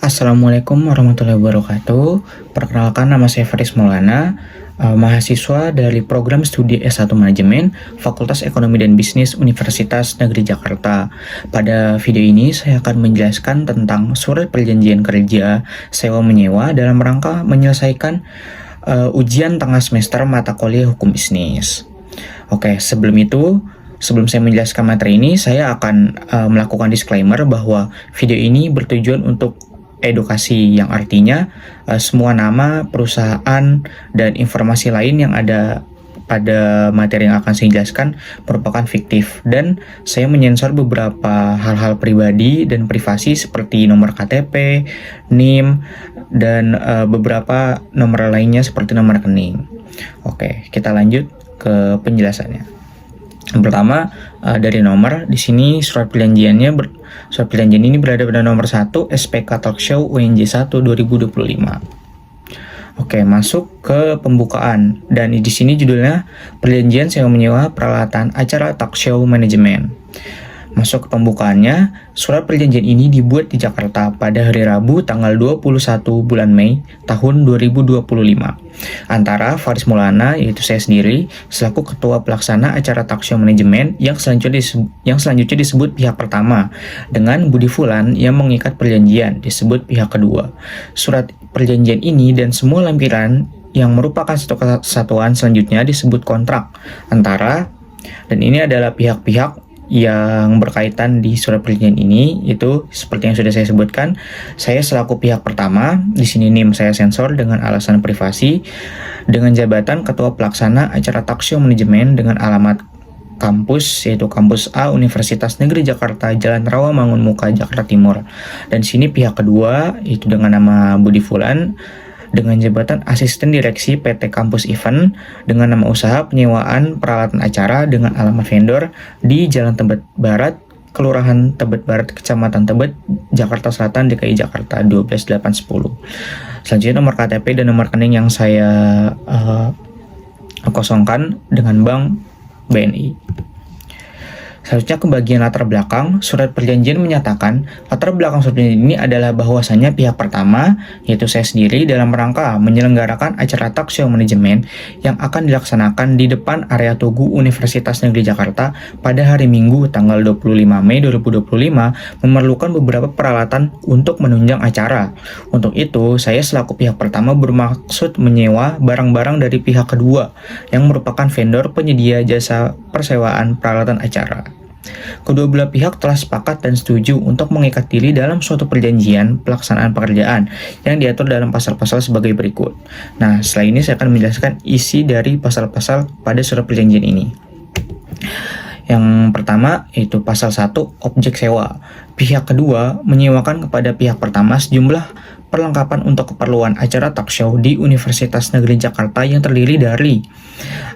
Assalamualaikum warahmatullahi wabarakatuh. Perkenalkan, nama saya Faris Maulana, mahasiswa dari program studi S1 Manajemen Fakultas Ekonomi dan Bisnis Universitas Negeri Jakarta. Pada video ini saya akan menjelaskan tentang surat perjanjian kerja sewa menyewa dalam rangka menyelesaikan ujian tengah semester mata kuliah hukum bisnis. Oke, sebelum saya menjelaskan materi ini, saya akan melakukan disclaimer bahwa video ini bertujuan untuk edukasi, yang artinya semua nama, perusahaan, dan informasi lain yang ada pada materi yang akan saya jelaskan merupakan fiktif, dan saya menyensor beberapa hal-hal pribadi dan privasi seperti nomor KTP, NIM, dan beberapa nomor lainnya seperti nomor rekening. Oke, kita lanjut ke penjelasannya. Yang pertama, dari nomor, di sini surat perjanjian ini berada pada nomor 1 SPK Talkshow UNJ 1 2025. Oke, masuk ke pembukaan, dan di sini judulnya Perjanjian Sewa Menyewa Peralatan Acara Talkshow Manajemen. Masuk ke pembukaannya, surat perjanjian ini dibuat di Jakarta pada hari Rabu tanggal 21 bulan Mei tahun 2025 antara Faris Maulana, yaitu saya sendiri, selaku ketua pelaksana acara talkshow manajemen yang selanjutnya disebut pihak pertama, dengan Budi Fulan yang mengikat perjanjian disebut pihak kedua. Surat perjanjian ini dan semua lampiran yang merupakan satu kesatuan selanjutnya disebut kontrak antara, dan ini adalah pihak-pihak yang berkaitan di surat perjanjian ini, itu seperti yang sudah saya sebutkan. Saya selaku pihak pertama, di sini NIM saya sensor dengan alasan privasi, dengan jabatan Ketua Pelaksana Acara Talkshow Manajemen dengan alamat kampus, yaitu Kampus A Universitas Negeri Jakarta, Jalan Rawamangun Muka, Jakarta Timur. Dan di sini pihak kedua, itu dengan nama Budi Fulan, dengan jabatan Asisten Direksi PT Kampus Event, dengan nama usaha penyewaan peralatan acara dengan alamat vendor di Jalan Tebet Barat, Kelurahan Tebet Barat, Kecamatan Tebet, Jakarta Selatan, DKI Jakarta 12810. Selanjutnya nomor KTP dan nomor rekening yang saya kosongkan dengan Bank BNI. Selanjutnya ke bagian latar belakang, surat perjanjian menyatakan latar belakang surat perjanjian ini adalah bahwasannya pihak pertama, yaitu saya sendiri, dalam rangka menyelenggarakan acara talkshow manajemen yang akan dilaksanakan di depan area Tugu Universitas Negeri Jakarta pada hari Minggu tanggal 25 Mei 2025 memerlukan beberapa peralatan untuk menunjang acara. Untuk itu, saya selaku pihak pertama bermaksud menyewa barang-barang dari pihak kedua yang merupakan vendor penyedia jasa persewaan peralatan acara. Kedua belah pihak telah sepakat dan setuju untuk mengikat diri dalam suatu perjanjian pelaksanaan pekerjaan yang diatur dalam pasal-pasal sebagai berikut. Nah, setelah ini saya akan menjelaskan isi dari pasal-pasal pada surat perjanjian ini. Yang pertama yaitu pasal 1, objek sewa. Pihak kedua menyewakan kepada pihak pertama sejumlah perlengkapan untuk keperluan acara talkshow di Universitas Negeri Jakarta yang terdiri dari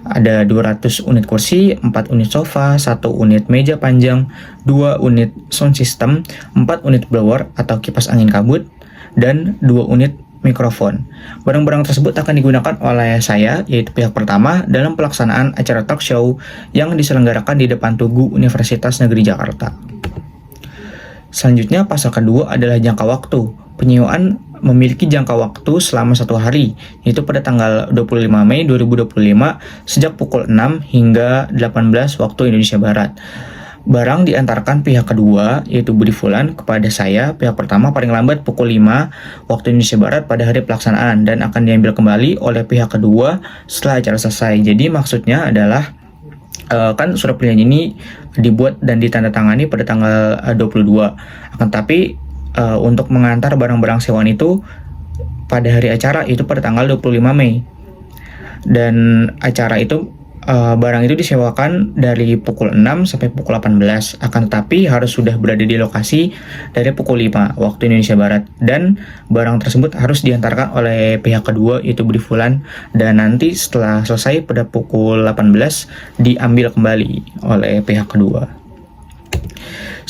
ada 200 unit kursi, 4 unit sofa, 1 unit meja panjang, 2 unit sound system, 4 unit blower atau kipas angin kabut, dan 2 unit mikrofon. Barang-barang tersebut akan digunakan oleh saya, yaitu pihak pertama, dalam pelaksanaan acara talkshow yang diselenggarakan di depan Tugu Universitas Negeri Jakarta. Selanjutnya, pasal kedua adalah jangka waktu. Penyewaan memiliki jangka waktu selama 1 hari, yaitu pada tanggal 25 Mei 2025 sejak pukul 6 hingga 18 waktu Indonesia Barat. Barang diantarkan pihak kedua, yaitu Budi Fulan, kepada saya, pihak pertama, paling lambat pukul 5 waktu Indonesia Barat pada hari pelaksanaan, dan akan diambil kembali oleh pihak kedua setelah acara selesai. Jadi maksudnya adalah kan surat perjanjian ini dibuat dan ditandatangani pada tanggal 22. Akan tapi untuk mengantar barang-barang sewaan itu pada hari acara itu pada tanggal 25 Mei. Dan acara itu barang itu disewakan dari pukul 6 sampai pukul 18. Akan tetapi harus sudah berada di lokasi dari pukul 5 waktu Indonesia Barat, dan barang tersebut harus diantarkan oleh pihak kedua, yaitu Budi Fulan, dan nanti setelah selesai pada pukul 18 diambil kembali oleh pihak kedua.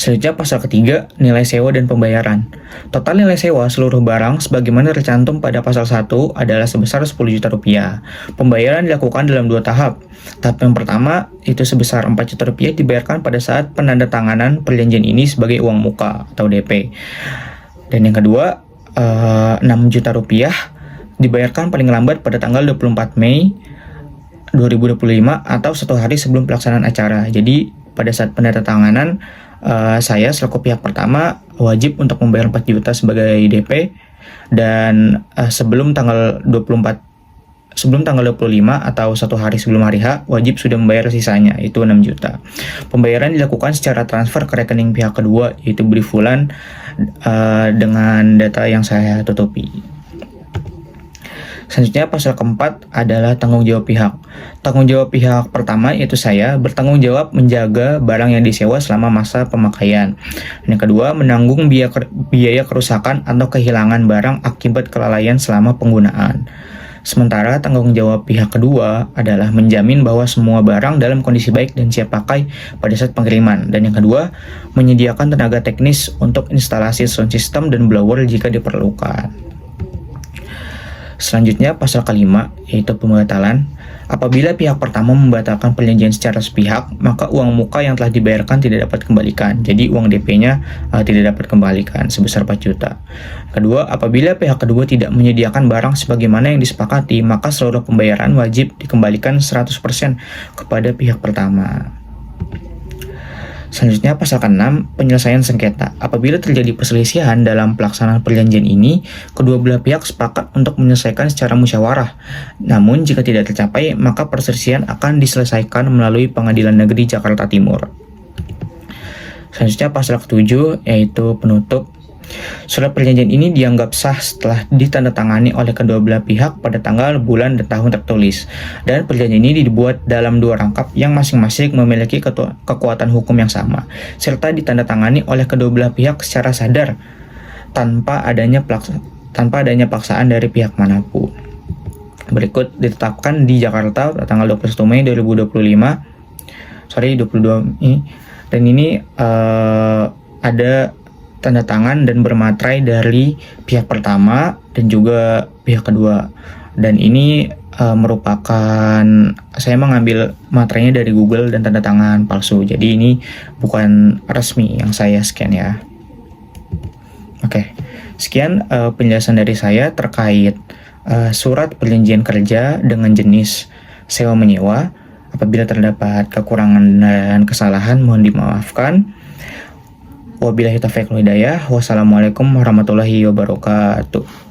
Selanjutnya pasal ketiga, nilai sewa dan pembayaran. Total nilai sewa seluruh barang sebagaimana tercantum pada pasal 1 adalah sebesar 10 juta rupiah. Pembayaran dilakukan dalam 2 tahap. Tahap yang pertama itu sebesar 4 juta rupiah dibayarkan pada saat penandatanganan perjanjian ini sebagai uang muka atau DP. Dan yang kedua, 6 juta rupiah dibayarkan paling lambat pada tanggal 24 Mei 2025 atau 1 hari sebelum pelaksanaan acara. Jadi pada saat penandatanganan, saya selaku pihak pertama wajib untuk membayar 4 juta sebagai DP, dan sebelum tanggal 25 atau 1 hari sebelum hari H wajib sudah membayar sisanya, itu 6 juta. Pembayaran dilakukan secara transfer ke rekening pihak kedua, yaitu Budi Fulan, dengan data yang saya tutupi. Selanjutnya pasal keempat adalah tanggung jawab pihak. Tanggung jawab pihak pertama yaitu saya bertanggung jawab menjaga barang yang disewa selama masa pemakaian. Yang kedua, menanggung biaya kerusakan atau kehilangan barang akibat kelalaian selama penggunaan. Sementara tanggung jawab pihak kedua adalah menjamin bahwa semua barang dalam kondisi baik dan siap pakai pada saat pengiriman. Dan yang kedua, menyediakan tenaga teknis untuk instalasi sound system dan blower jika diperlukan. Selanjutnya pasal kelima yaitu pembatalan. Apabila pihak pertama membatalkan perjanjian secara sepihak, maka uang muka yang telah dibayarkan tidak dapat dikembalikan. Jadi uang DP-nya tidak dapat dikembalikan sebesar 4 juta. Kedua, apabila pihak kedua tidak menyediakan barang sebagaimana yang disepakati, maka seluruh pembayaran wajib dikembalikan 100% kepada pihak pertama. Selanjutnya pasal ke-6, penyelesaian sengketa. Apabila terjadi perselisihan dalam pelaksanaan perjanjian ini, kedua belah pihak sepakat untuk menyelesaikan secara musyawarah. Namun jika tidak tercapai, maka perselisihan akan diselesaikan melalui Pengadilan Negeri Jakarta Timur. Selanjutnya pasal ke-7 yaitu penutup. Surat perjanjian ini dianggap sah setelah ditandatangani oleh kedua belah pihak pada tanggal, bulan, dan tahun tertulis. Dan perjanjian ini dibuat dalam 2 rangkap yang masing-masing memiliki kekuatan hukum yang sama, serta ditandatangani oleh kedua belah pihak secara sadar tanpa adanya paksaan dari pihak manapun. Berikut ditetapkan di Jakarta pada tanggal 21 Mei 2022 ini, dan ini ada tanda tangan dan bermaterai dari pihak pertama dan juga pihak kedua. Dan ini merupakan, saya mengambil materainya dari Google dan tanda tangan palsu. Jadi ini bukan resmi yang saya scan ya. Oke, sekian penjelasan dari saya terkait surat perjanjian kerja dengan jenis sewa menyewa. Apabila terdapat kekurangan dan kesalahan mohon dimaafkan. Wabillahi taufiq wal hidayah. Wassalamualaikum warahmatullahi wabarakatuh.